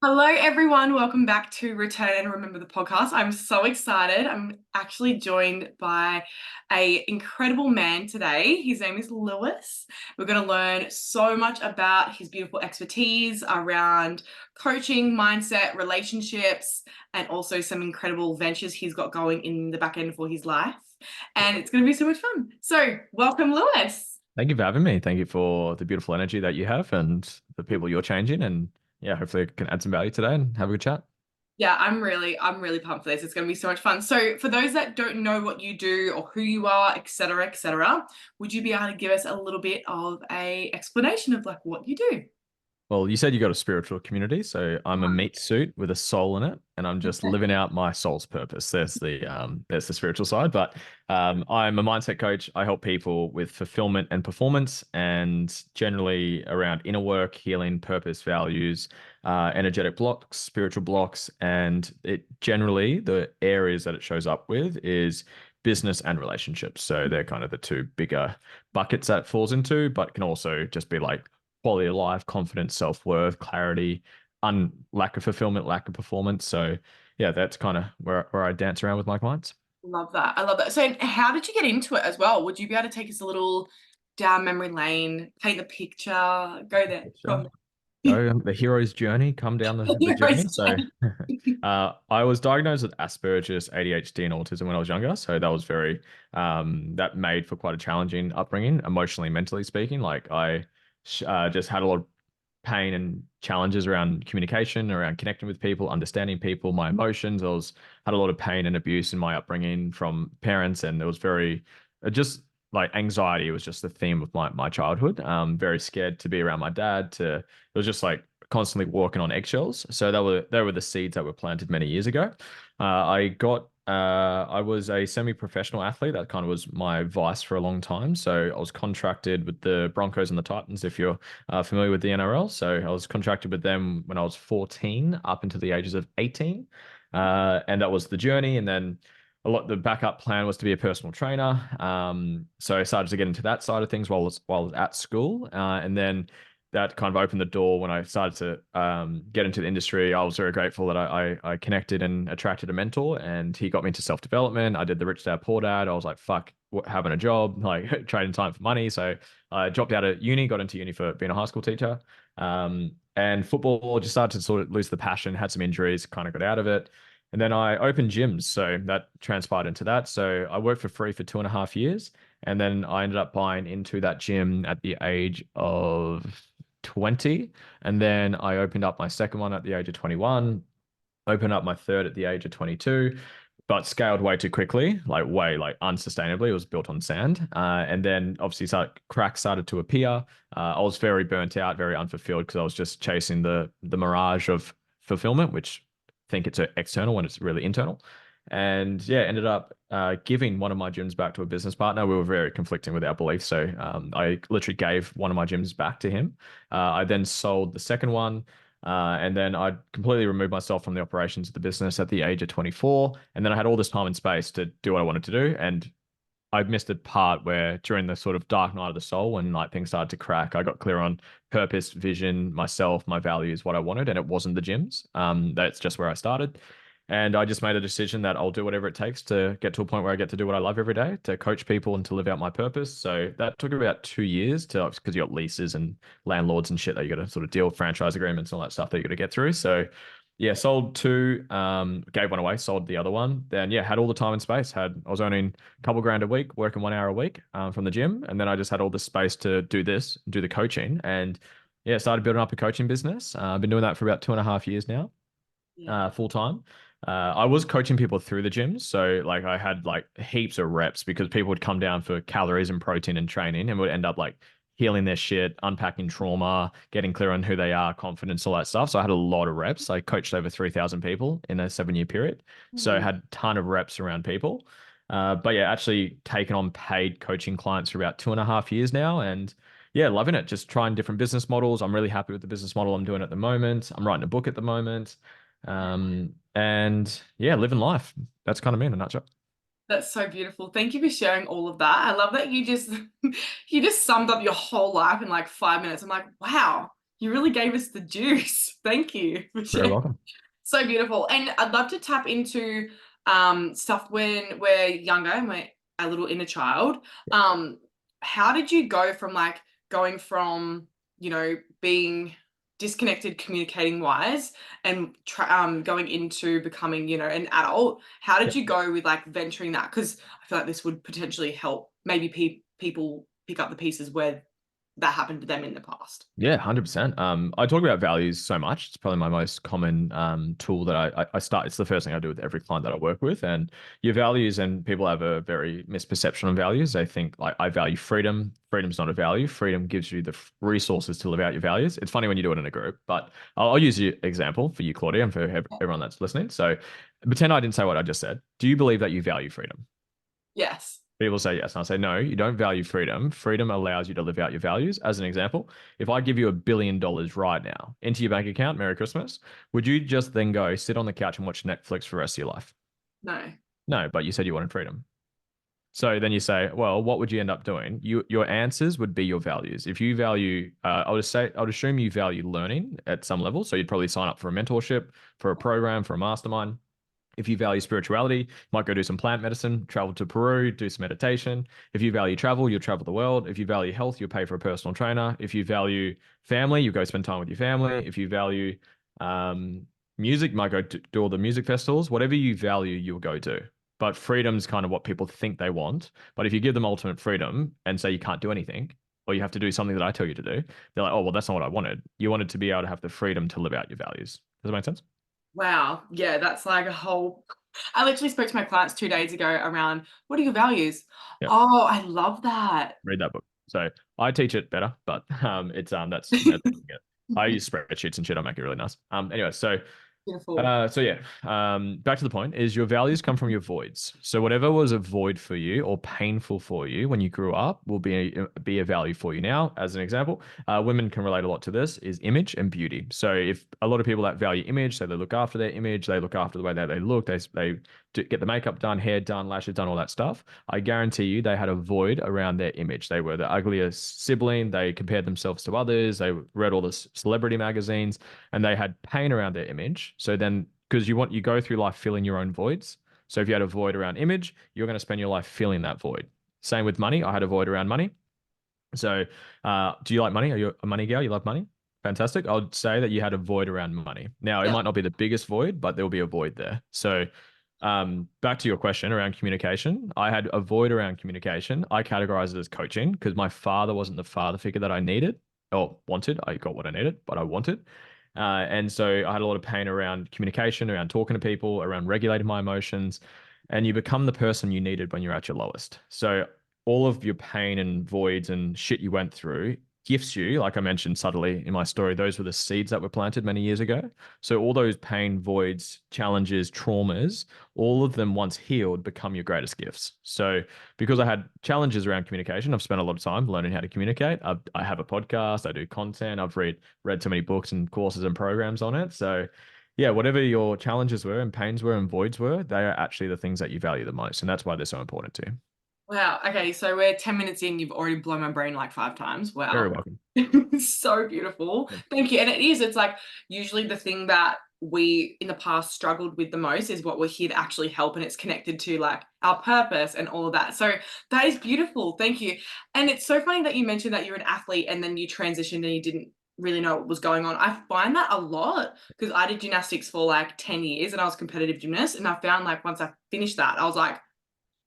Hello, everyone. Welcome back to Return and Remember the podcast. I'm so excited. I'm actually joined by a incredible man today. His name is Lewis. We're going to learn so much about his beautiful expertise around coaching, mindset, relationships, and also some incredible ventures he's got going in the back end for his life. And it's going to be so much fun. So, welcome, Lewis. Thank you for having me. Thank you for the beautiful energy that you have and the people you're changing. And yeah, hopefully I can add some value today and have a good chat. Yeah, I'm really pumped for this. It's going to be so much fun. So, for those that don't know what you do or who you are, etc., would you be able to give us a little bit of a explanation of like what you do? Well, you said you got a spiritual community, so I'm a meat suit with a soul in it, and I'm just living out my soul's purpose. There's the spiritual side, but I'm a mindset coach. I help people with fulfillment and performance, and generally around inner work, healing, purpose, values, energetic blocks, spiritual blocks, and it generally the areas that it shows up with is business and relationships. So they're kind of the two bigger buckets that it falls into, but can also just be like quality of life, confidence, self-worth, clarity, lack of fulfillment, lack of performance. So yeah, that's kind of where I dance around with my clients. Love that. I love that. So, how did you get into it as well? Would you be able to take us a little down memory lane, paint the picture, go there, Sure. from Go the hero's journey, come down the hero's journey. So journey? I was diagnosed with Asperger's, ADHD, and autism when I was younger. So that was that made for quite a challenging upbringing, emotionally, mentally speaking. Like I just had a lot of pain and challenges around communication, around connecting with people, understanding people, my emotions. Had a lot of pain and abuse in my upbringing from parents, and it was very just like anxiety was just the theme of my childhood. Very scared to be around my dad. It was just like constantly walking on eggshells. So they were the seeds that were planted many years ago. I was a semi-professional athlete. That kind of was my vice for a long time. So I was contracted with the Broncos and the Titans, if you're familiar with the NRL. So I was contracted with them when I was 14 up until the ages of 18. And that was the journey. And then the backup plan was to be a personal trainer. So I started to get into that side of things while I was at school. And then that kind of opened the door when I started to get into the industry. I was very grateful that I connected and attracted a mentor, and he got me into self development. I did the Rich Dad Poor Dad. I was like, fuck, having a job, like trading time for money. So I dropped out of uni, got into uni for being a high school teacher. And football just started to sort of lose the passion, had some injuries, kind of got out of it. And then I opened gyms. So that transpired into that. So I worked for free for 2.5 years. And then I ended up buying into that gym at the age of 20. And then I opened up my second one at the age of 21, opened up my third at the age of 22, but scaled way too quickly, like unsustainably. It was built on sand. And then obviously cracks started to appear. I was very burnt out, very unfulfilled because I was just chasing the mirage of fulfillment, which think it's external when it's really internal. And yeah, ended up giving one of my gyms back to a business partner. We were very conflicting with our beliefs. So I literally gave one of my gyms back to him. I then sold the second one. And then I completely removed myself from the operations of the business at the age of 24. And then I had all this time and space to do what I wanted to do. And I missed a part where during the sort of dark night of the soul, when like things started to crack, I got clear on purpose, vision, myself, my values, what I wanted, and it wasn't the gyms. That's just where I started. And I just made a decision that I'll do whatever it takes to get to a point where I get to do what I love every day, to coach people and to live out my purpose. So that took about 2 years because you got leases and landlords and shit that you got to sort of deal with, franchise agreements and all that stuff that you got to get through. So yeah, sold two, gave one away, sold the other one. Then yeah, had all the time and space. I was earning a couple grand a week, working 1 hour a week from the gym, and then I just had all the space to do the coaching, and yeah, started building up a coaching business. I've been doing that for about 2.5 years now, Yeah. full time. I was coaching people through the gyms, so like I had like heaps of reps because people would come down for calories and protein and training, and would end up like healing their shit, unpacking trauma, getting clear on who they are, confidence, all that stuff. So I had a lot of reps. I coached over 3,000 people in a 7 year period. So I Mhm. had a ton of reps around people. But yeah, actually taken on paid coaching clients for about 2.5 years now. And yeah, loving it. Just trying different business models. I'm really happy with the business model I'm doing at the moment. I'm writing a book at the moment. And yeah, living life. That's kind of me in a nutshell. That's so beautiful. Thank you for sharing all of that. I love that you just you just summed up your whole life in like 5 minutes. I'm like, wow. You really gave us the juice. Thank you for Very sharing. welcome. So beautiful. And I'd love to tap into stuff when we're younger and we're a little inner child. Um, how did you go from like going from, being disconnected communicating wise and going into becoming, an adult? How did Yep. you go with like venturing that? Because I feel like this would potentially help maybe people pick up the pieces where that happened to them in the past. Yeah, 100%. I talk about values so much. It's probably my most common tool that I start. It's the first thing I do with every client that I work with. And your values, and people have a very misperception on values. They think like I value freedom. Freedom's not a value. Freedom gives you the resources to live out your values. It's funny when you do it in a group, but I'll use your example for you, Claudia, and for everyone that's listening. So pretend I didn't say what I just said. Do you believe that you value freedom? Yes. People say yes. And I say, no, you don't value freedom. Freedom allows you to live out your values. As an example, if I give you $1 billion right now into your bank account, Merry Christmas, would you just then go sit on the couch and watch Netflix for the rest of your life? No. No, but you said you wanted freedom. So then you say, well, what would you end up doing? Your answers would be your values. If you value, I would assume you value learning at some level. So you'd probably sign up for a mentorship, for a program, for a mastermind. If you value spirituality, you might go do some plant medicine, travel to Peru, do some meditation. If you value travel, you'll travel the world. If you value health, you'll pay for a personal trainer. If you value family, you go spend time with your family. If you value um, music, you might go do all the music festivals. Whatever you value, you'll go do. But freedom's kind of what people think they want. But if you give them ultimate freedom and say you can't do anything, or you have to do something that I tell you to do, they're like, oh, well, that's not what I wanted. You wanted to be able to have the freedom to live out your values. Does that make sense? Wow. Yeah, that's like a whole I literally spoke to my clients 2 days ago around, "What are your values?" Yeah. Oh, I love that. Read that book. So I teach it better, but it's that's I use spreadsheets and shit. I make it really nice. Anyway, Beautiful. so yeah, back to the point is your values come from your voids. So whatever was a void for you or painful for you when you grew up will be a value for you now. As an example, women can relate a lot to this is image and beauty. So if a lot of people that value image, so they look after their image, they look after the way that they look, they get the makeup done, hair done, lashes done, all that stuff. I guarantee you they had a void around their image. They were the ugliest sibling. They compared themselves to others. They read all the celebrity magazines and they had pain around their image. So then, because you go through life filling your own voids. So if you had a void around image, you're going to spend your life filling that void. Same with money. I had a void around money. So, do you like money? Are you a money gal? You love money? Fantastic. I would say that you had a void around money. Now, it Yeah. might not be the biggest void, but there'll be a void there. So, back to your question around communication. I had a void around communication. I categorize it as coaching because my father wasn't the father figure that I needed or wanted. I got what I needed, but I wanted. And so I had a lot of pain around communication, around talking to people, around regulating my emotions. And you become the person you needed when you're at your lowest. So all of your pain and voids and shit you went through gifts you, like I mentioned subtly in my story, those were the seeds that were planted many years ago. So all those pain, voids, challenges, traumas, all of them once healed become your greatest gifts. So because I had challenges around communication, I've spent a lot of time learning how to communicate. I have a podcast, I do content, I've read so many books and courses and programs on it. So yeah, whatever your challenges were and pains were and voids were, they are actually the things that you value the most. And that's why they're so important to you. Wow. Okay, so we're 10 minutes in, you've already blown my brain like 5 times. Very Wow. welcome. So beautiful. Yeah. Thank you. And it's like usually the thing that we in the past struggled with the most is what we're here to actually help, and it's connected to like our purpose and all of that. So that is beautiful. Thank you. And it's so funny that you mentioned that you're an athlete and then you transitioned and you didn't really know what was going on. I find that a lot because I did gymnastics for like 10 years and I was a competitive gymnast, and I found like once I finished that, I was like,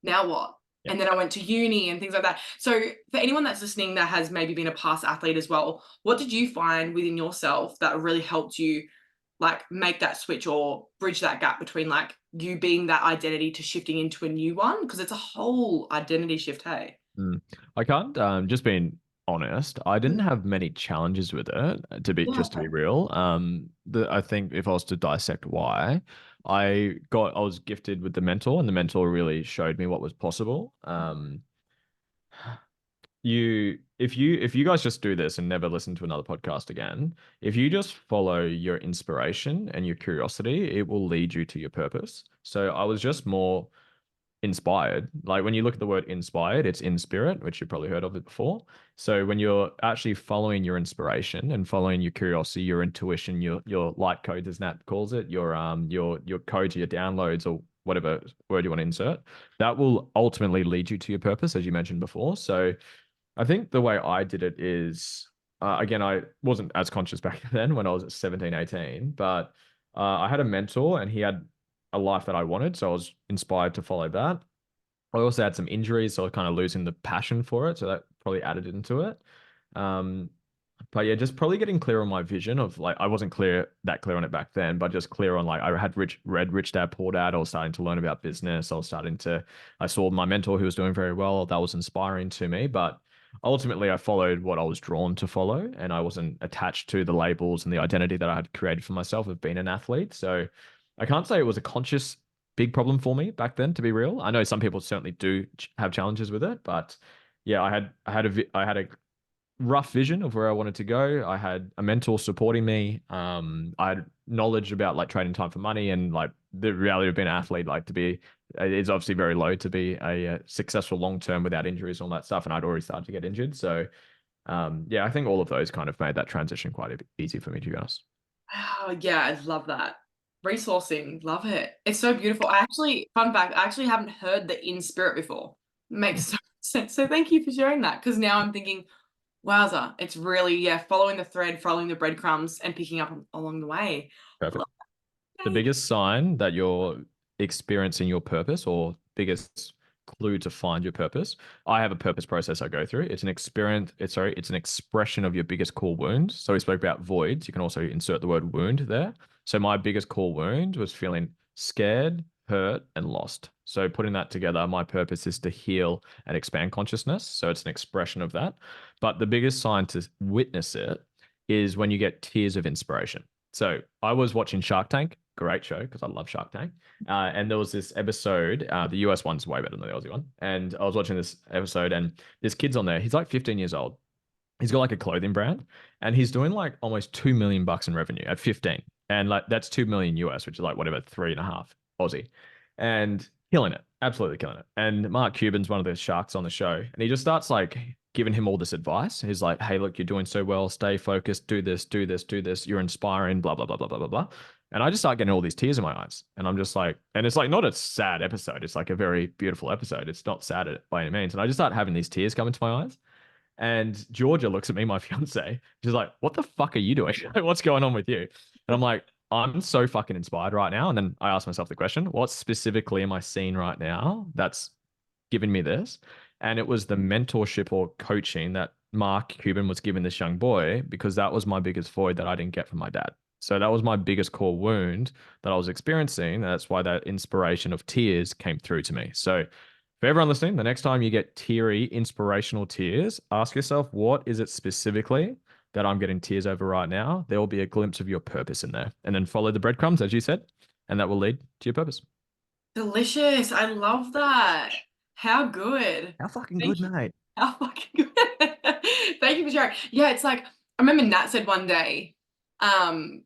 now what? Yeah. And then I went to uni and things like that. So for anyone that's listening that has maybe been a past athlete as well, what did you find within yourself that really helped you like make that switch or bridge that gap between like you being that identity to shifting into a new one? Because it's a whole identity shift, hey? Mm. I can't, just being honest, I didn't Mm. have many challenges with it, just to Yeah. be real. I think if I was to dissect why, I was gifted with the mentor, and the mentor really showed me what was possible. If you guys just do this and never listen to another podcast again, if you just follow your inspiration and your curiosity, it will lead you to your purpose. So I was just more inspired. Like when you look at the word inspired, it's in spirit, which you've probably heard of it before. So when you're actually following your inspiration and following your curiosity, your intuition, your light codes, as Nat calls it, your codes, your downloads, or whatever word you want to insert, that will ultimately lead you to your purpose, as you mentioned before. So I think the way I did it is, again, I wasn't as conscious back then when I was at 17, 18, but I had a mentor and he had a life that I wanted. So I was inspired to follow that. I also had some injuries, so I was kind of losing the passion for it. So that probably added into it. Um, but yeah, just probably getting clear on my vision of like I wasn't clear on it back then, but just clear on like I had read Rich Dad Poor Dad. I was starting to learn about business. I saw my mentor who was doing very well. That was inspiring to me. But ultimately I followed what I was drawn to follow, and I wasn't attached to the labels and the identity that I had created for myself of being an athlete. So I can't say it was a conscious big problem for me back then, to be real. I know some people certainly do have challenges with it, but yeah, I had a rough vision of where I wanted to go. I had a mentor supporting me. I had knowledge about like trading time for money and like the reality of being an athlete. Like to be, it's obviously very low to be a successful long term without injuries and all that stuff. And I'd already started to get injured. So yeah, I think all of those kind of made that transition quite easy for me, to be honest. Wow, yeah, I love that. Resourcing, love it. It's so beautiful. Fun fact, I actually haven't heard the in spirit before. Makes so much sense. So thank you for sharing that because now I'm thinking, wowza, it's really, yeah, following the thread, following the breadcrumbs and picking up along the way. Perfect. Love The it. biggest sign that you're experiencing your purpose, or biggest clue to find your purpose, I have a purpose process I go through. It's an experience, it's an expression of your biggest core wound. So we spoke about voids. You can also insert the word wound there. So my biggest core wound was feeling scared, hurt, and lost. So putting that together, my purpose is to heal and expand consciousness. So it's an expression of that. But the biggest sign to witness it is when you get tears of inspiration. So I was watching Shark Tank, great show because I love Shark Tank. And there was this episode, the US one's way better than the Aussie one. And I was watching this episode, and this kid's on there. He's like 15 years old. He's got like a clothing brand, and he's doing like almost 2 million bucks in revenue at 15. And like that's 2 million US, which is like whatever, 3.5 Aussie. And killing it, absolutely killing it. And Mark Cuban's one of the sharks on the show, and he just starts like giving him all this advice. He's like, hey, look, you're doing so well. Stay focused. Do this, do this, do this. You're inspiring, blah, blah, blah, blah, blah, blah, blah. And I just start getting all these tears in my eyes. And I'm just like, and it's like not a sad episode. It's like a very beautiful episode. It's not sad by any means. And I just start having these tears come into my eyes. And Georgia looks at me, my fiance. She's like, "What the fuck are you doing? What's going on with you?" And I'm like, "I'm so fucking inspired right now." And then I ask myself the question, "What specifically am I seeing right now that's giving me this?" And it was the mentorship or coaching that Mark Cuban was giving this young boy, because that was my biggest void that I didn't get from my dad. So that was my biggest core wound that I was experiencing. That's why that inspiration of tears came through to me. So for everyone listening, the next time you get teary, inspirational tears, ask yourself, what is it specifically that I'm getting tears over right now? There will be a glimpse of your purpose in there. And then follow the breadcrumbs, as you said, and that will lead to your purpose. Delicious. I love that. How good. How fucking Thank good, you. mate. How fucking good. Thank you for sharing. Yeah, it's like I remember Nat said one day, um,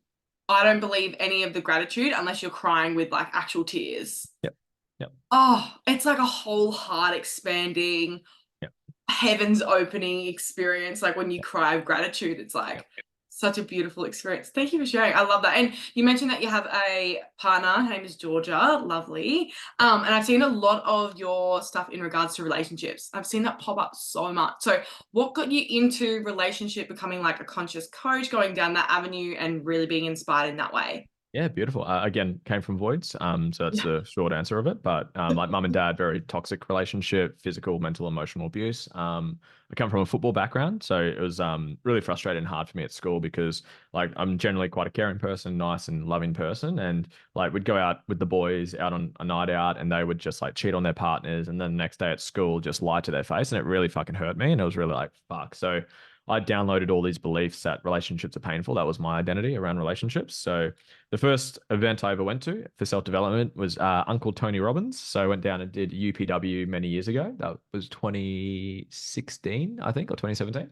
I don't believe any of the gratitude unless you're crying with like actual tears. Yep. Yep. Oh, it's like a whole heart expanding, Yep. heavens opening experience. Like when you cry of gratitude, it's Yep. like such a beautiful experience. Thank you for sharing. I love that. And you mentioned that you have a partner. Her name is Georgia. Lovely. And I've seen a lot of your stuff in regards to relationships. I've seen that pop up so much. So what got you into relationship, becoming like a conscious coach, going down that avenue and really being inspired in that way? Yeah, beautiful. Again, came from voids. So that's Yeah. the short answer of it. But like mum and dad, very toxic relationship, physical, mental, emotional abuse. I come from a football background, so it was really frustrating and hard for me at school because like I'm generally quite a caring person, nice and loving person, and like we'd go out with the boys out on a night out, and they would just like cheat on their partners, and then the next day at school just lie to their face, and it really fucking hurt me, and it was really like fuck. So I downloaded all these beliefs that relationships are painful. That was my identity around relationships. So the first event I ever went to for self development was Uncle Tony Robbins. So I went down and did UPW many years ago. That was 2016, I think, or 2017.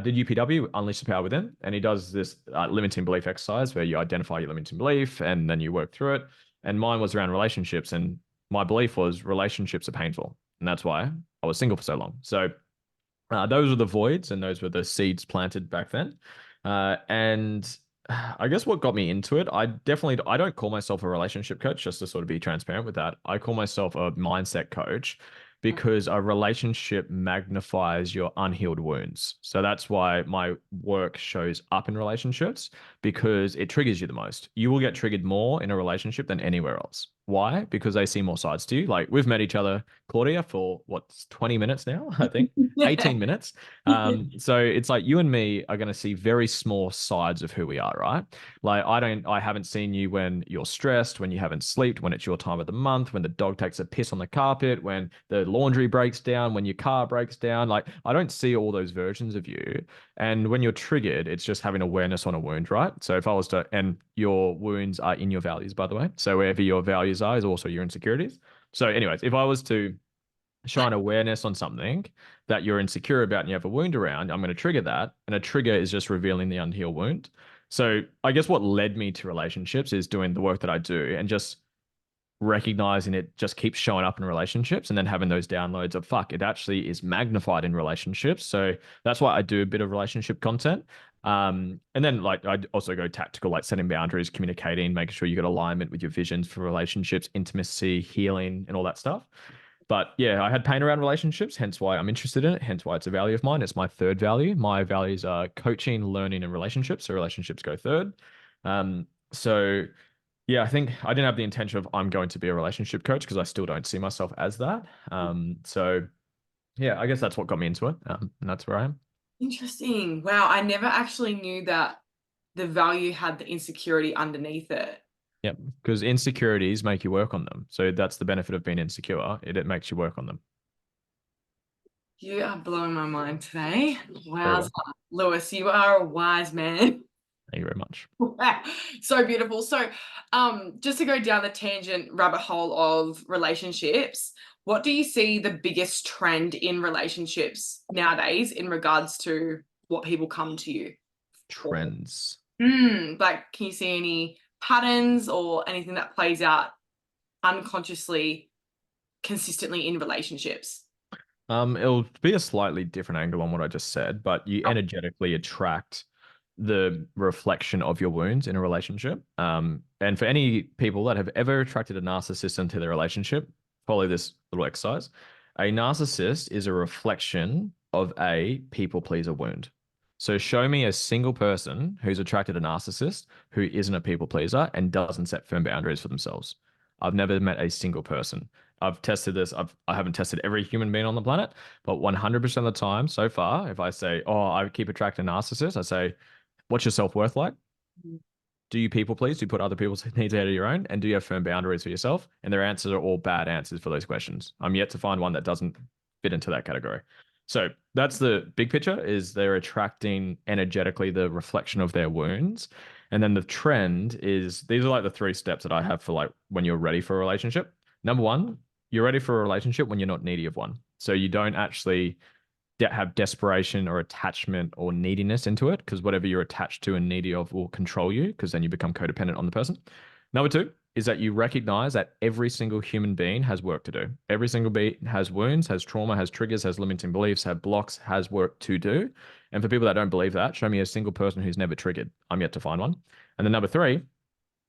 Did UPW, Unleash the Power Within. And he does this limiting belief exercise where you identify your limiting belief and then you work through it. And mine was around relationships. And my belief was relationships are painful, and that's why I was single for so long. So those were the voids, and those were the seeds planted back then. And I guess what got me into it, I don't call myself a relationship coach, just to sort of be transparent with that. I call myself a mindset coach because a relationship magnifies your unhealed wounds. So that's why my work shows up in relationships because it triggers you the most. You will get triggered more in a relationship than anywhere else. Why? Because they see more sides to you. Like we've met each other, Claudia, for what, 20 minutes now, I think, Yeah. 18 minutes. So it's like you and me are going to see very small sides of who we are, right? Like I haven't seen you when you're stressed, when you haven't slept, when it's your time of the month, when the dog takes a piss on the carpet, when the laundry breaks down, when your car breaks down. Like I don't see all those versions of you. And when you're triggered, it's just having awareness on a wound, right? So if I was to, and your wounds are in your values, by the way. So wherever your values are is also your insecurities. So, anyways, if I was to shine awareness on something that you're insecure about and you have a wound around, I'm going to trigger that. And a trigger is just revealing the unhealed wound. So I guess what led me to relationships is doing the work that I do and just recognizing it just keeps showing up in relationships and then having those downloads of fuck, it actually is magnified in relationships. So that's why I do a bit of relationship content. And then like I also go tactical, like setting boundaries, communicating, making sure you got alignment with your visions for relationships, intimacy, healing, and all that stuff. But yeah, I had pain around relationships, hence why I'm interested in it, hence why it's a value of mine. It's my third value. My values are coaching, learning, and relationships. So relationships go third. So yeah, I think I didn't have the intention of I'm going to be a relationship coach because I still don't see myself as that. So yeah, I guess that's what got me into it. And that's where I am. Interesting. Wow, I never actually knew that the value had the insecurity underneath it. Yep. Because insecurities make you work on them. So that's the benefit of being insecure. It makes you work on them. You are blowing my mind today. Very Wow, well. Lewis, you are a wise man. Thank you very much. Wow, so beautiful. So, just to go down the tangent rabbit hole of relationships, what do you see the biggest trend in relationships nowadays in regards to what people come to you for? Trends. Like, can you see any patterns or anything that plays out unconsciously, consistently in relationships? It'll be a slightly different angle on what I just said, but you energetically attract the reflection of your wounds in a relationship. And for any people that have ever attracted a narcissist into their relationship, follow this little exercise. A narcissist is a reflection of a people pleaser wound. So show me a single person who's attracted a narcissist who isn't a people pleaser and doesn't set firm boundaries for themselves. I've never met a single person. I've tested this. I haven't tested every human being on the planet, but 100% of the time so far, if I say, "Oh, I keep attracting narcissists," I say, "What's your self-worth like? Do you people please? Do you put other people's needs ahead of your own? And do you have firm boundaries for yourself?" And their answers are all bad answers for those questions. I'm yet to find one that doesn't fit into that category. So that's the big picture is they're attracting energetically the reflection of their wounds. And then the trend is these are like the three steps that I have for like when you're ready for a relationship. Number one, you're ready for a relationship when you're not needy of one. So you don't actually have desperation or attachment or neediness into it because whatever you're attached to and needy of will control you because then you become codependent on the person. Number two is that you recognize that every single human being has work to do. Every single being has wounds, has trauma, has triggers, has limiting beliefs, has blocks, has work to do. And for people that don't believe that, show me a single person who's never triggered. I'm yet to find one. And then number three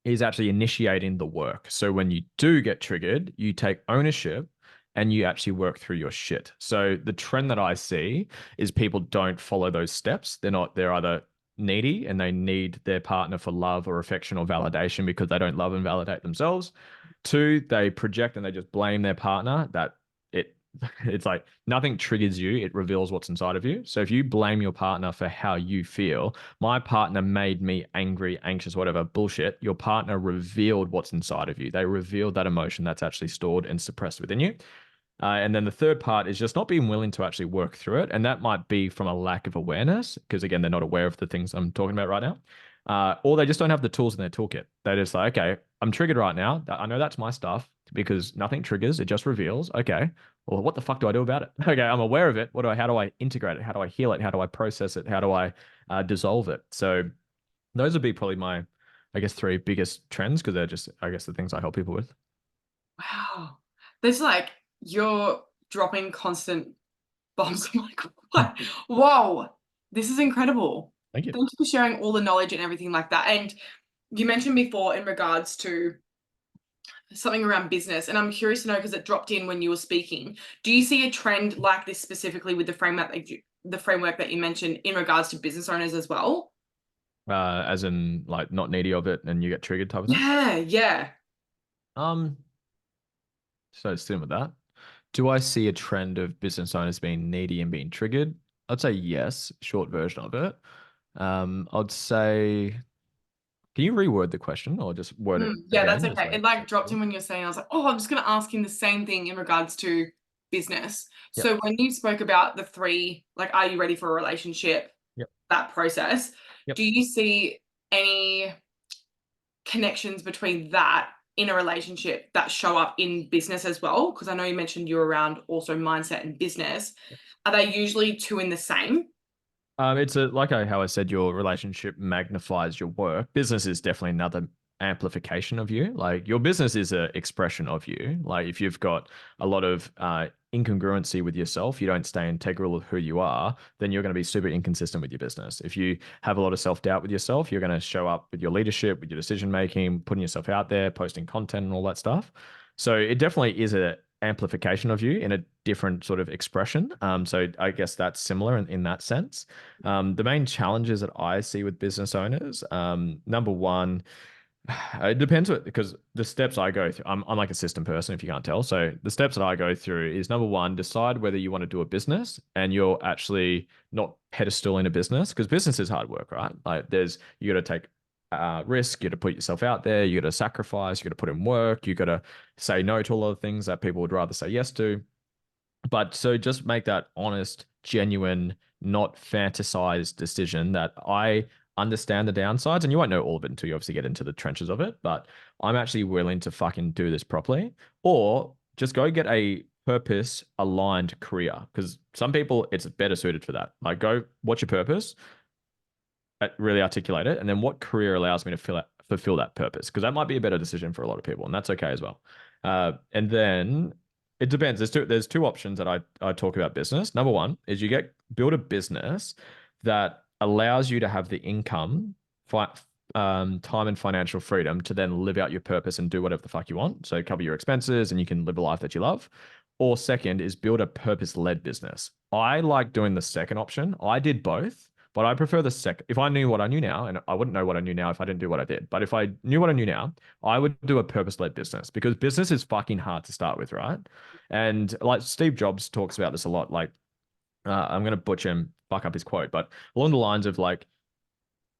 is actually initiating the work. So when you do get triggered, you take ownership and you actually work through your shit. So the trend that I see is people don't follow those steps. They're either needy and they need their partner for love or affection or validation because they don't love and validate themselves. Two, they project and they just blame their partner that it it's like nothing triggers you, it reveals what's inside of you. So if you blame your partner for how you feel, my partner made me angry, anxious, whatever bullshit, your partner revealed what's inside of you. They revealed that emotion that's actually stored and suppressed within you. And then the third part is just not being willing to actually work through it. And that might be from a lack of awareness, because again, they're not aware of the things I'm talking about right now. Or they just don't have the tools in their toolkit. They're just like, okay, I'm triggered right now. I know that's my stuff because nothing triggers, it just reveals. Okay, well, what the fuck do I do about it? Okay, I'm aware of it. How do I integrate it? How do I heal it? How do I process it? How do I dissolve it? So those would be probably I guess, three biggest trends because they're just, I guess, the things I help people with. Wow. There's like you're dropping constant bombs. I'm like, what? Whoa, this is incredible. Thank you. Thank you for sharing all the knowledge and everything like that. And you mentioned before in regards to something around business, and I'm curious to know because it dropped in when you were speaking. Do you see a trend like this specifically with the framework that you mentioned in regards to business owners as well? As in like not needy of it and you get triggered type of thing. Yeah, yeah. Um, so sitting with that. Do I see a trend of business owners being needy and being triggered? I'd say yes, short version of it. I'd say, can you reword the question or just word it Yeah, that's again? Just okay. like, It like dropped in when you're saying, I was like, oh, I'm just going to ask him the same thing in regards to business. yep, So when you spoke about the three, like, are you ready for a relationship? yep, That process, yep. do you see any connections between that in a relationship that show up in business as well? Because I know you mentioned you're around also mindset and business. Are they usually two in the same? It's a like how I said, your relationship magnifies your work. Business is definitely another amplification of you. Like your business is an expression of you. Like if you've got a lot of incongruency with yourself, you don't stay integral of who you are, then you're going to be super inconsistent with your business. If you have a lot of self-doubt with yourself, you're going to show up with your leadership, with your decision making, putting yourself out there, posting content and all that stuff. So it definitely is a amplification of you in a different sort of expression. So I guess that's similar in that sense. The main challenges that I see with business owners, number one, it depends because the steps I go through, I'm like a system person if you can't tell. So the steps that I go through is number one, decide whether you want to do a business and you're actually not pedestal in a business because business is hard work, right? Like you got to take risk, you got to put yourself out there, you got to sacrifice, you got to put in work, you got to say no to a lot of things that people would rather say yes to. But so just make that honest, genuine, not fantasized decision that I understand the downsides, and you won't know all of it until you obviously get into the trenches of it. But I'm actually willing to fucking do this properly, or just go get a purpose aligned career because some people it's better suited for that. Like, go what's your purpose, really articulate it, and then what career allows me to fulfill that purpose because that might be a better decision for a lot of people, and that's okay as well. And then it depends. There's two options that I talk about business. Number one is you build a business that allows you to have the income, fi time and financial freedom to then live out your purpose and do whatever the fuck you want. So cover your expenses and you can live a life that you love. Or second is build a purpose-led business. I like doing the second option. I did both. But I prefer the second. If I knew what I knew now, and I wouldn't know what I knew now if I didn't do what I did. But if I knew what I knew now, I would do a purpose-led business because business is fucking hard to start with, right? And like Steve Jobs talks about this a lot. Like I'm gonna butcher and fuck up his quote, but along the lines of like,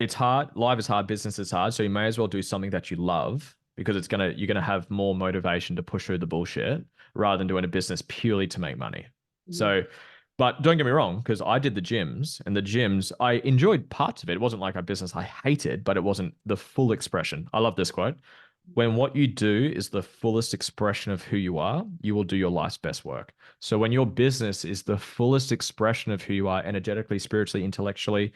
it's hard, life is hard, business is hard, so you may as well do something that you love because you're gonna have more motivation to push through the bullshit rather than doing a business purely to make money. Mhm. So, but don't get me wrong, because I did the gyms and the gyms, I enjoyed parts of it. It wasn't like a business I hated, but it wasn't the full expression. I love this quote. When what you do is the fullest expression of who you are, you will do your life's best work. So when your business is the fullest expression of who you are energetically, spiritually, intellectually,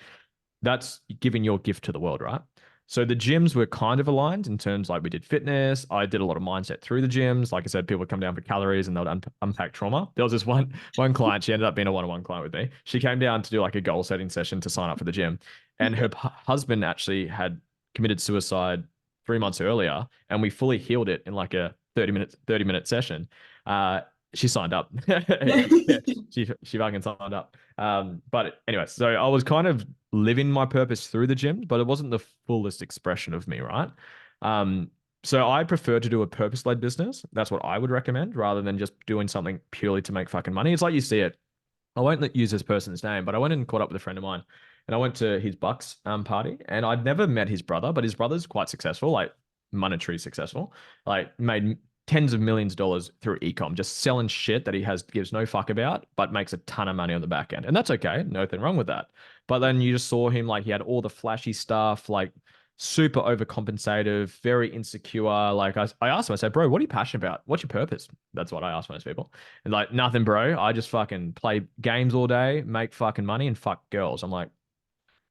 that's giving your gift to the world, right? So the gyms were kind of aligned in terms like we did fitness. I did a lot of mindset through the gyms. Like I said, people would come down for calories and they would unpack trauma. There was this one client. She ended up being a one-on-one client with me. She came down to do like a goal setting session to sign up for the gym, and her husband actually had committed suicide 3 months earlier, and we fully healed it in like a 30-minute session. Uh, she signed up. Yeah. Yeah, she fucking signed up. But anyway, so I was kind of living my purpose through the gym, but it wasn't the fullest expression of me, right? Um, so I prefer to do a purpose-led business. That's what I would recommend rather than just doing something purely to make fucking money. It's like you see it. I won't use this person's name, but I went and caught up with a friend of mine and I went to his Bucks party and I'd never met his brother, but his brother's quite successful, like monetary successful, like made tens of millions of dollars through ecom, just selling shit that he gives no fuck about, but makes a ton of money on the back end. And that's okay. Nothing wrong with that. But then you just saw him like he had all the flashy stuff, like super overcompensative, very insecure. Like I asked him, I said, bro, what are you passionate about? What's your purpose? That's what I ask most people. And like, nothing, bro. I just fucking play games all day, make fucking money, and fuck girls. I'm like,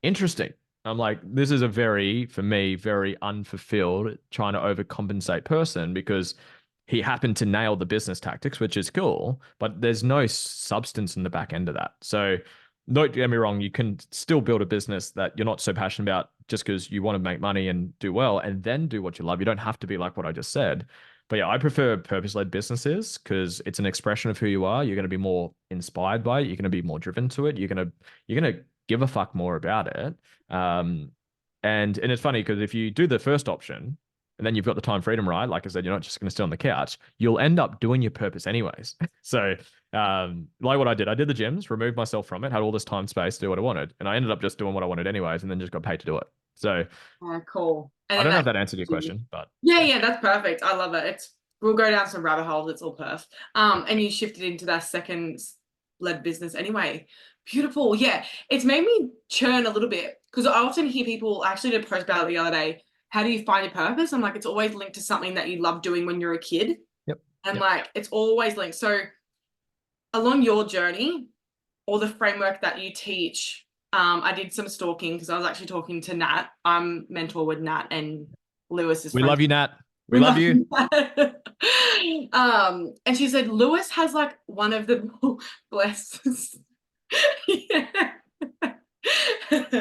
interesting. I'm like, this is for me, very unfulfilled, trying to overcompensate person because he happened to nail the business tactics, which is cool, but there's no substance in the back end of that. So don't get me wrong, you can still build a business that you're not so passionate about just because you want to make money and do well and then do what you love. You don't have to be like what I just said. But yeah, I prefer purpose-led businesses because it's an expression of who you are. You're going to be more inspired by it. You're going to be more driven to it. You're going to give a fuck more about it. And it's funny because if you do the first option, and then you've got the time freedom, right? Like I said, you're not just going to sit on the couch. You'll end up doing your purpose anyways. So, like what I did the gyms, removed myself from it, had all this time space to do what I wanted, and I ended up just doing what I wanted anyways, and then just got paid to do it. So, Cool. And I then don't know if that that answered your question, but yeah, yeah, yeah, that's perfect. I love it. We'll go down some rabbit holes. It's all perf. And you shifted into that second led business anyway. Beautiful. Yeah, it's made me churn a little bit because I often hear people. I actually did a post about it the other day. How do you find your purpose? I'm like, it's always linked to something that you love doing when you're a kid, yep, and yep. like it's always linked. So along your journey or the framework that you teach, I did some stalking because I was actually talking to Nat. I'm mentor with Nat and Lewis is We friends. love you, Nat. We We love love you. Nat. And she said Lewis has like one of the bless. Yeah. And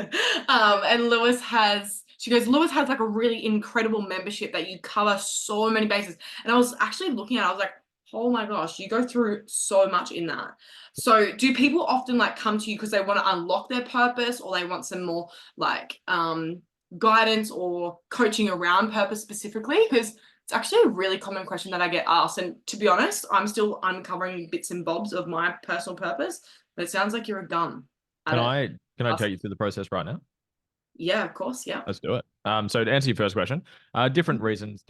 she goes, Lewis has like a really incredible membership that you cover so many bases. And I was actually looking at it, I was like, oh my gosh, you go through so much in that. So do people often like come to you because they want to unlock their purpose or they want some more like guidance or coaching around purpose specifically? Because it's actually a really common question that I get asked. And to be honest, I'm still uncovering bits and bobs of my personal purpose, but it sounds like you're a gun at Can it. I take you through the process right now? Yeah, of course. Yeah. Let's do it. So to answer your first question, different reasons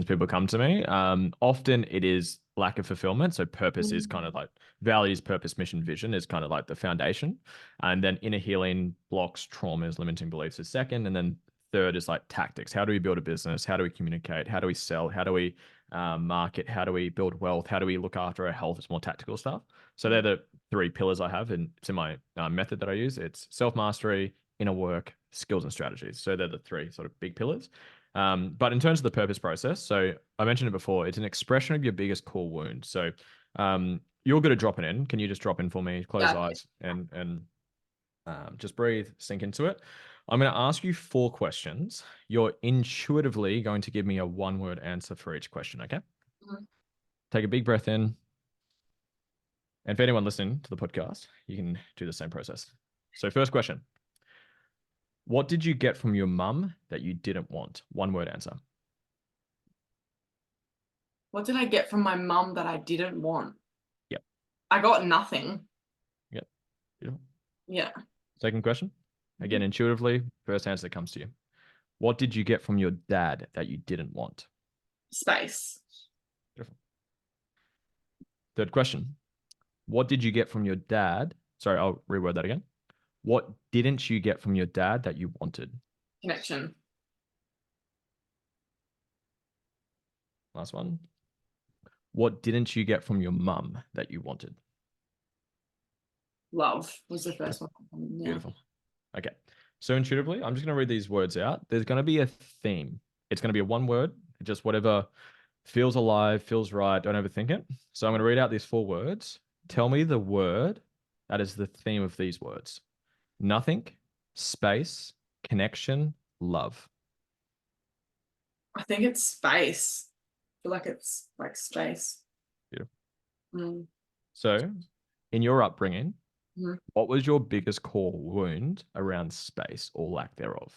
people come to me. Often it is lack of fulfillment. So purpose is kind of Mm. like values, purpose, mission, vision is kind of like the foundation. And then inner healing, blocks, traumas, limiting beliefs is second. And then third is like tactics. How do we build a business? How do we communicate? How do we sell? How do we market? How do we build wealth? How do we look after our health? It's more tactical stuff. So they're the three pillars I have, and it's in my method that I use. It's self mastery, inner work, skills, and strategies. So they're the three sort of big pillars. But in terms of the purpose process, so I mentioned it before, it's an expression of your biggest core wound. So you're good at dropping in. Can you just drop in for me? Close Yeah. eyes and just breathe, sink into it. I'm going to ask you 4 questions. You're intuitively going to give me a one-word answer for each question, okay? Mhm. Take a big breath in. And for anyone listening to the podcast, you can do the same process. So first question. What did you get from your mum that you didn't want? One-word answer. What did I get from my mum that I didn't want? Yep. I got nothing. Yep. Beautiful. Yeah. Second question. Again, intuitively, first answer that comes to you. What did you get from your dad that you didn't want? Space. Beautiful. Third question. What did you get from your dad? Sorry, I'll reword that again. What didn't you get from your dad that you wanted? Connection. Last one. What didn't you get from your mum that you wanted? Love was the first Beautiful. one. Yeah. Beautiful. Okay. So intuitively, I'm just going to read these words out. There's going to be a theme. It's going to be a one word, just whatever feels alive, feels right. Don't overthink it. So I'm going to read out these 4 words. Tell me the word that is the theme of these words. Nothing, space, connection, love. I think it's space. I feel like it's like space. Beautiful. Mm. So in your upbringing, Mhm. what was your biggest core wound around space or lack thereof?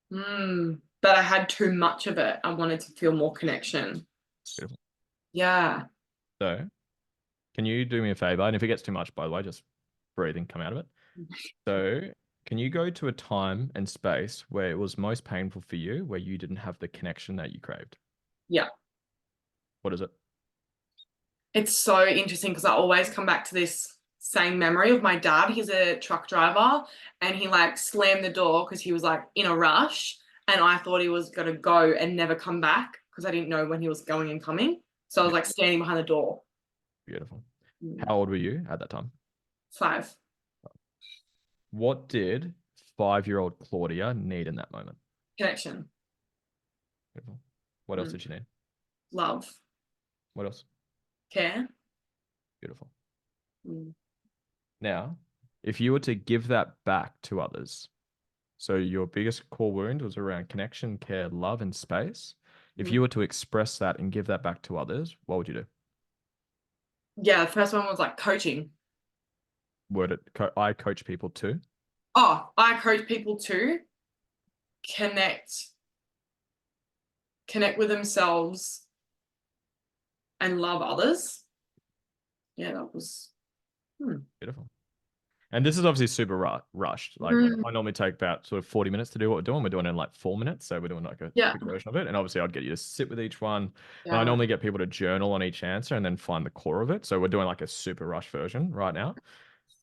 That I had too much of it. I wanted to feel more connection. Beautiful. Yeah. So can you do me a favor? And if it gets too much, by the way, just breathe and come out of it. So can you go to a time and space where it was most painful for you, where you didn't have the connection that you craved? Yeah. What is it? It's so interesting because I always come back to this same memory of my dad. He's a truck driver and he like slammed the door because he was like in a rush. And I thought he was going to go and never come back because I didn't know when he was going and coming. So I was Yeah, like standing behind the door. beautiful. Mm. How old were you at that time? 5. What did 5-year-old Claudia need in that moment? Connection. Beautiful. What else Mm. did she need? Love. What else? Care. Beautiful. Mm. Now, if you were to give that back to others, so your biggest core wound was around connection, care, love, and space. If Mm. you were to express that and give that back to others, what would you do? Yeah, the first one was like coaching. Would it? I coach people too. Oh, I coach people to connect, connect with themselves and love others. Yeah, that was. Hmm. Beautiful. And this is obviously super rushed. Like Mm. I normally take about sort of 40 minutes to do what we're doing. We're doing it in like 4 minutes. So we're doing like a Yeah, quick version of it. And obviously I'd get you to sit with each one. And I yeah. normally get people to journal on each answer and then find the core of it. So we're doing like a super rush version right now.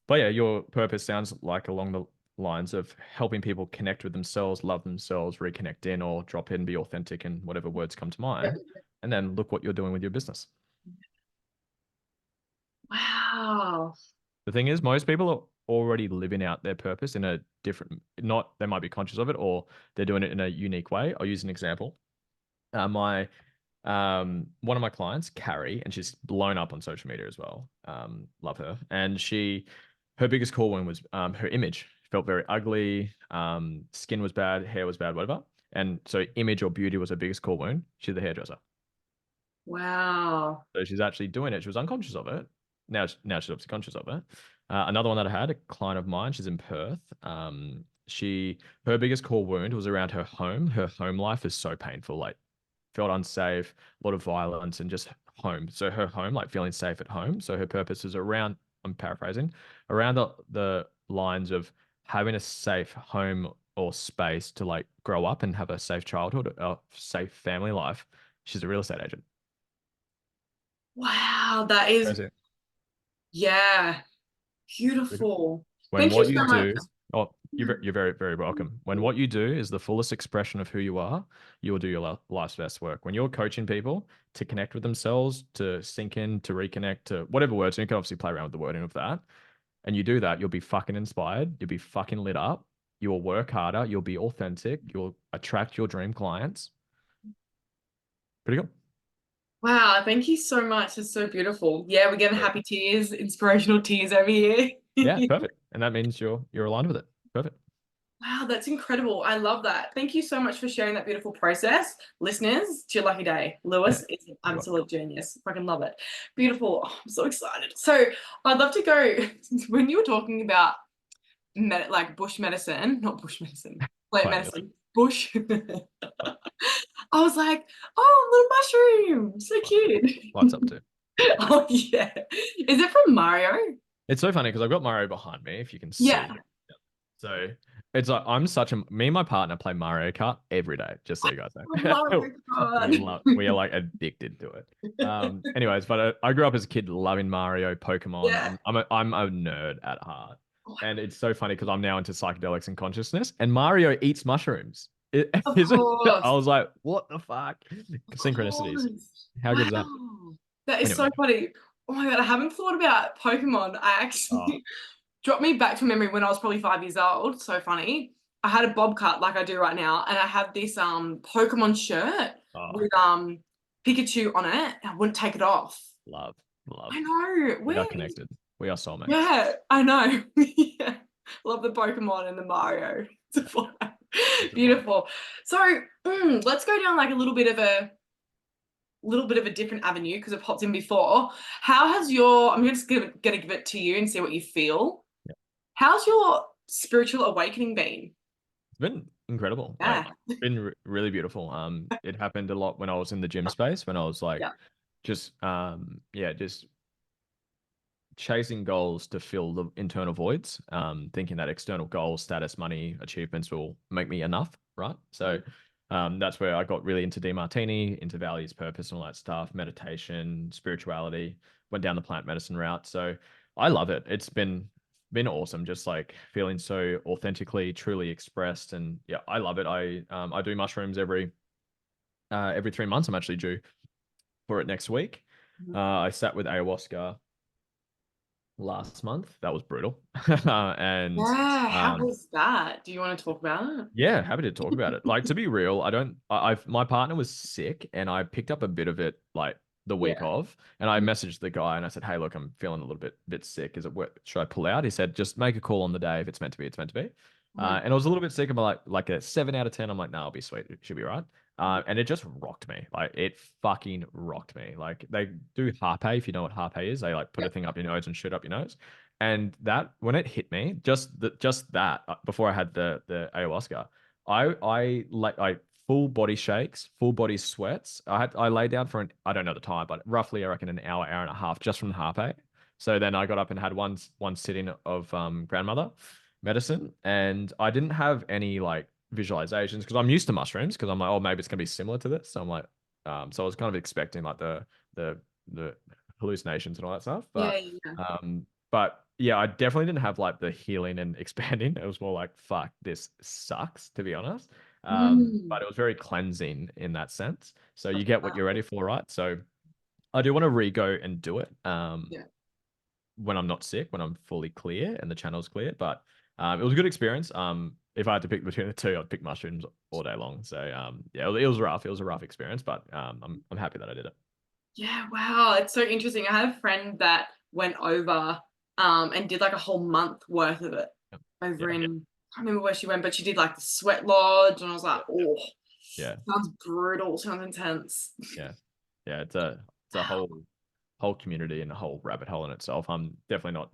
But yeah, your purpose sounds like along the lines of helping people connect with themselves, love themselves, reconnect in or drop in, be authentic and whatever words come to Yeah. mind. And then look what you're doing with your business. Wow. The thing is, most people are already living out their purpose in a different, not, they might be conscious of it or they're doing it in a unique way. I'll use an example. My one of my clients, Carrie, and she's blown up on social media as well. Love her. And her biggest core wound was her image. Felt very ugly. Skin was bad, hair was bad, whatever. And so image or beauty was her biggest core wound. She's the hairdresser. Wow. So she's actually doing it. She was unconscious of it. Now she's obviously conscious of it. Another one that I had, a client of mine, she's in Perth. Her biggest core wound was around her home. Her home life is so painful. Like felt unsafe, a lot of violence, and just home. So her home, like feeling safe at home. So her purpose is around, I'm paraphrasing, around the lines of having a safe home or space to like grow up and have a safe childhood, a safe family life. She's a real estate agent. Wow. That is, Crazy. yeah, beautiful. When Thank you what you so much. do, oh, you're very, very welcome. When what you do is the fullest expression of who you are, you will do your life's best work. When you're coaching people to connect with themselves, to sink in, to reconnect, to whatever words, and you can obviously play around with the wording of that, and you do that, you'll be fucking inspired, you'll be fucking lit up, you'll work harder, you'll be authentic, you'll attract your dream clients. Pretty good. Wow, thank you so much. It's so beautiful. Yeah, we're getting Very happy good. tears, inspirational tears over here. Yeah, perfect. And that means you're aligned with it. Perfect. Wow, that's incredible. I love that. Thank you so much for sharing that beautiful process. Listeners, it's your lucky day. Yeah, Lewis is an you're welcome. absolute genius. Fucking love it. Beautiful. Oh, I'm so excited. So I'd love to go when you were talking about like bush medicine, not bush medicine, plant Plant medicine. medicine, bush. I was like, oh, little mushroom. So Lights up cute. too. Oh yeah. Is it from Mario? It's so funny because I've got Mario behind me, if you can Yeah. see. So it's like me and my partner play Mario Kart every day, just so you guys Oh know. my God. We are like addicted to it. Anyways, but I grew up as a kid loving Mario, Pokemon. Yeah. I'm a nerd at heart. And it's so funny because I'm now into psychedelics and consciousness, and Mario eats mushrooms. It Of is I course. was like, what the fuck? Of Synchronicities. course. How good is that? Wow. That is Anyway. so funny. Oh my God, I haven't thought about Pokemon. I Oh, actually dropped me back to memory when I was probably 5 years old. So funny. I had a bob cut like I do right now, and I have this Pokemon shirt oh, with Pikachu on it. I wouldn't take it off. love, love. I know. We are Where is connected. We are soulmates. Yeah, I know. Yeah. Love the Pokemon and the Mario. It's a vibe. Beautiful. So let's go down like a little bit of a different avenue because I've hopped in before. How has I'm just gonna give it to you and see what you feel. Yeah. How's your spiritual awakening been? It's been incredible. Like, Yeah. been really beautiful. It happened a lot when I was in the gym space, when I was like, Yeah. just chasing goals to fill the internal voids, thinking that external goals, status, money, achievements will make me enough, right? So that's where I got really into DeMartini, into values, purpose, and all that stuff, meditation, spirituality, went down the plant medicine route. So I love it. It's been awesome, just like feeling so authentically, truly expressed. And yeah, I love it. I do mushrooms every 3 months. I'm actually due for it next week. I sat with ayahuasca last month. That was brutal. And Yeah, how um, was that? Do you want to talk about it? yeah, happy to talk about it. Like, to be real, I don't. I've my partner was sick, and I picked up a bit of it like the week Yeah. of, and I messaged the guy and I said, "Hey, look, I'm feeling a little bit sick. Is it should I pull out?" He said, "Just make a call on the day. If it's meant to be, it's meant to be." Mhm. And I was a little bit sick. I'm like a 7 out of 10. I'm like, "No, I'll be sweet. It should be right." And it just rocked me. Like, it fucking rocked me. Like, they do harpe. If you know what harpe is, they like put Yeah. a thing up your nose and shoot up your nose. And that, when it hit me, just that before I had the ayahuasca, I full body shakes, full body sweats. I lay down for I don't know the time, but roughly I reckon an hour and a half just from the harpe. So then I got up and had one sitting of grandmother medicine, and I didn't have any like visualizations because I'm used to mushrooms because I'm like, oh, maybe it's gonna be similar to this. So I'm like, so I was kind of expecting like the the hallucinations and all that stuff, Yeah, but yeah. yeah, I definitely didn't have like the healing and expanding. It was more like, fuck, this sucks, to be honest. Mm. But it was very cleansing in that sense. So Love you get what that. you're ready for, right? So I do want to re-go and do it Yeah. when I'm not sick, when I'm fully clear and the channel's clear. But it was a good experience. If I had to pick between the two, I'd pick mushrooms all day long. So yeah, it was rough. It was a rough experience, but I'm happy that I did it. Yeah, wow. It's so interesting. I had a friend that went over and did like a whole month worth of it over Yeah, in, I can't remember where she went, but she did like the sweat lodge and I was like, oh, yeah, sounds brutal, sounds intense. yeah, yeah. It's a whole community and a whole rabbit hole in itself. I'm definitely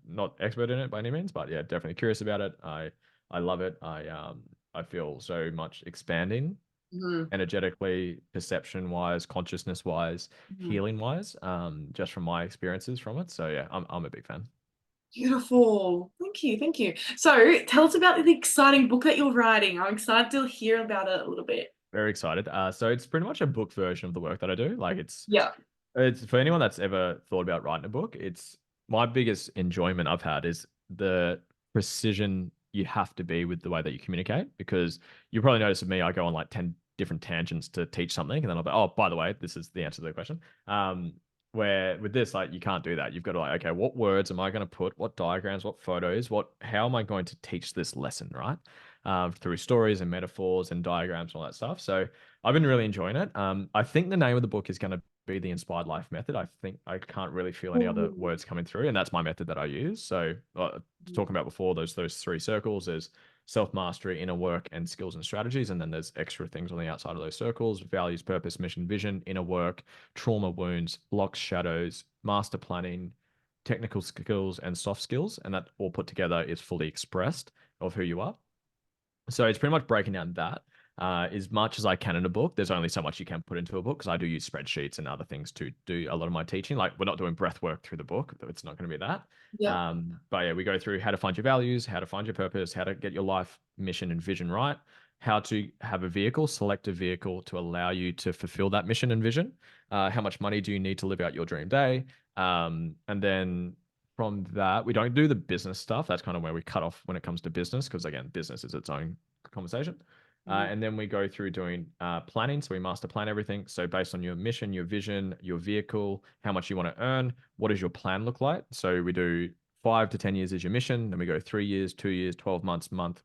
not expert in it by any means, but yeah, definitely curious about it. I love it. I feel so much expanding Mhm, energetically, perception wise, consciousness wise, mhm. healing wise, just from my experiences from it. So yeah, I'm a big fan. Beautiful. Thank you. Thank you. So tell us about the exciting book that you're writing. I'm excited to hear about it a little bit. Very excited. So it's pretty much a book version of the work that I do. Like, Yeah. it's for anyone that's ever thought about writing a book. It's my biggest enjoyment I've had is the precision you have to be with the way that you communicate. Because you probably noticed with me, I go on like 10 different tangents to teach something, and then I'll be, oh, by the way, this is the answer to the question. Where with this, like, you can't do that. You've got to, like, okay, what words am I going to put? What diagrams? What photos? How am I going to teach this lesson, right? Through stories and metaphors and diagrams and all that stuff. So I've been really enjoying it. I think the name of the book is going to be the Inspired Life Method. I think I can't really feel any other Ooh. words coming through, and that's my method that I use. So, talking about before, those three circles: there's self mastery, inner work, and skills and strategies, and then there's extra things on the outside of those circles: values, purpose, mission, vision, inner work, trauma, wounds, blocks, shadows, master planning, technical skills, and soft skills, and that all put together is fully expressed of who you are. So it's pretty much breaking down that as much as I can in a book. There's only so much you can put into a book because I do use spreadsheets and other things to do a lot of my teaching. Like, we're not doing breath work through the book, it's not going to be that. Yeah. But yeah, we go through how to find your values, how to find your purpose, how to get your life mission and vision right, how to have a vehicle, select a vehicle to allow you to fulfill that mission and vision. How much money do you need to live out your dream day? And then from that, we don't do the business stuff. That's kind of where we cut off when it comes to business, because again, business is its own conversation. Mhm. And then we go through doing planning. So we master plan everything. So based on your mission, your vision, your vehicle, how much you want to earn, what does your plan look like? So we do 5 to 10 years is your mission. Then we go 3 years, 2 years, 12 months, month,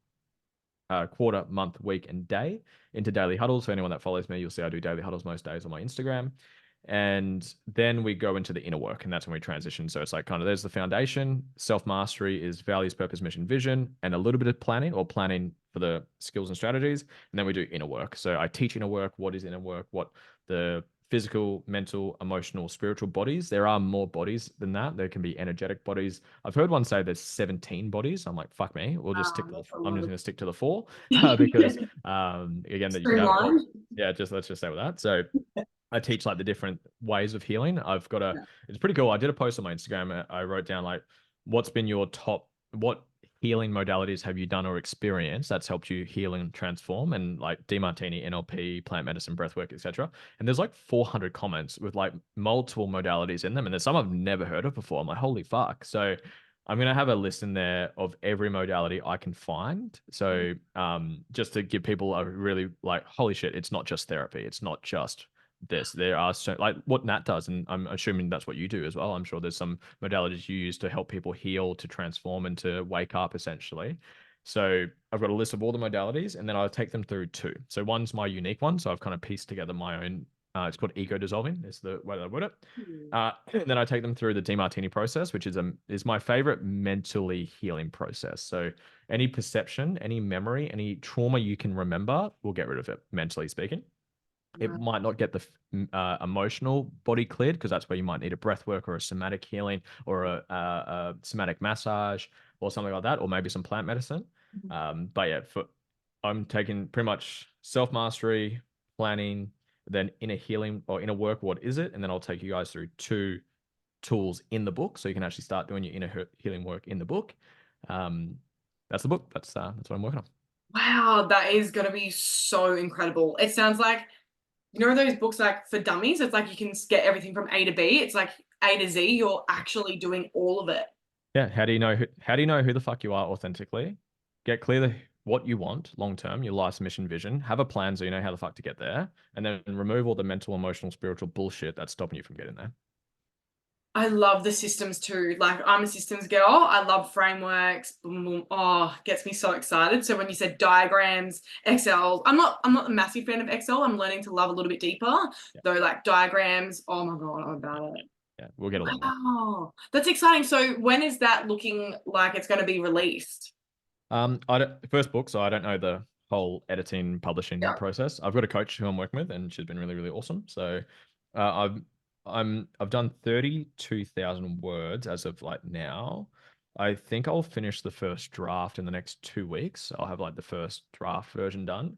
quarter, month, week, and day into daily huddles. So anyone that follows me, you'll see I do daily huddles most days on my Instagram. And then we go into the inner work, and that's when we transition. So it's like, kind of, there's the foundation. Self mastery is values, purpose, mission, vision, and a little bit of planning, or planning for the skills and strategies. And then we do inner work. So I teach inner work. What is inner work? What the physical, mental, emotional, spiritual bodies. There are more bodies than that. There can be energetic bodies. I've heard one say there's 17 bodies. I'm like, fuck me. We'll just stick to That's a I'm lot just of going to stick to the four because again, that you could have. streamlined. Yeah, just let's just say with that. So I teach like the different ways of healing. Yeah. It's pretty cool. I did a post on my Instagram. I wrote down like, what's been your what healing modalities have you done or experienced that's helped you heal and transform? And like DeMartini, NLP, plant medicine, breathwork, etc. And there's like 400 comments with like multiple modalities in them. And there's some I've never heard of before. I'm like, holy fuck. So I'm gonna have a list in there of every modality I can find. So just to give people a really like, holy shit, it's not just therapy. It's not just this. There are so like what Nat does, and I'm assuming that's what you do as well. I'm sure there's some modalities you use to help people heal, to transform, and to wake up essentially. So I've got a list of all the modalities, and then I'll take them through two. So one's my unique one, so I've kind of pieced together my own. It's called ego dissolving. Is the way that I put it. And then I take them through the DeMartini process, which is my favorite mentally healing process. So any perception, any memory, any trauma you can remember, we'll get rid of it, mentally speaking. It Wow. might not get the emotional body cleared because that's where you might need a breath work or a somatic healing or a somatic massage or something like that, or maybe some plant medicine. But yeah, I'm taking pretty much self mastery, planning, then inner healing or inner work. What is it? And then I'll take you guys through two tools in the book, so you can actually start doing your inner healing work in the book. Um, that's the book. That's what I'm working on. Wow, that is going to be so incredible. It sounds like, you know, those books like for dummies, it's like you can get everything from A to B. It's like A to Z, you're actually doing all of it. Yeah. How do you know who the fuck you are authentically? Get clear what you want long term, your life's mission vision. Have a plan so you know how the fuck to get there, and then remove all the mental, emotional, spiritual bullshit that's stopping you from getting there. I love the systems too. Like I'm a systems girl. I love frameworks. Boom, boom. Oh, gets me so excited. So when you said diagrams, Excel, I'm not a massive fan of Excel. I'm learning to love a little bit deeper. Yeah. Though like diagrams, oh my God, I'm Yeah. about it. Yeah. We'll get a lot there. Wow. That's exciting. So when is that looking like it's going to be released? First book, so I don't know the whole editing, publishing Yeah. process. I've got a coach who I'm working with, and she's been really, really awesome. So, I've I've done 32,000 words as of like now. I think I'll finish the first draft in the next 2 weeks. I'll have like the first draft version done.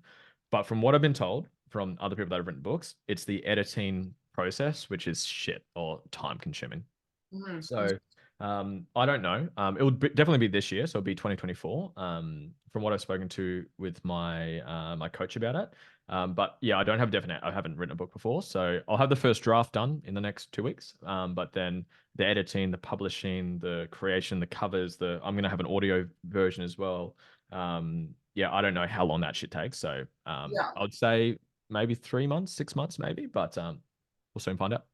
But from what I've been told from other people that have written books, it's the editing process which is shit or time consuming. Mhm. So I don't know. It would definitely be this year, so it'll be 2024. From what I've spoken to with my coach about it. But yeah, I don't have definite. I haven't written a book before, so I'll have the first draft done in the next 2 weeks. But then the editing, the publishing, the creation, the covers, the I'm gonna have an audio version as well. Yeah, I don't know how long that shit takes. So Yeah. I would say maybe 3 months, 6 months, maybe. But we'll soon find out.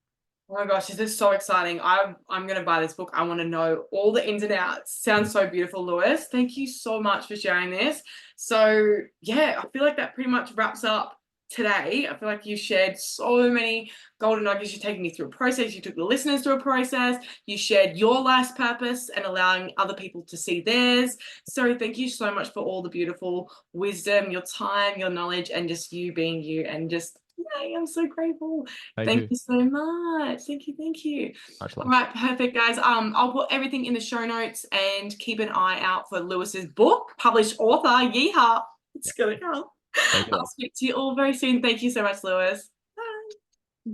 Oh my gosh, this is so exciting. I'm gonna buy this book. I want to know all the ins and outs. Sounds so beautiful, Lewis. Thank you so much for sharing this. So yeah, I feel like that pretty much wraps up today. I feel like you shared so many golden nuggets. You're taking me through a process. You took the listeners through a process. You shared your life's purpose and allowing other people to see theirs. So thank you so much for all the beautiful wisdom, your time, your knowledge, and just you being you and just yay, I'm so grateful. Thank Thank you. you so much. Thank you. Thank you. Much All love. right, perfect, guys. I'll put everything in the show notes and keep an eye out for Lewis's book, published author. Yeehaw. It's Yeah. gonna come. Thank you, I'll love. speak to you all very soon. Thank you so much, Lewis. Bye.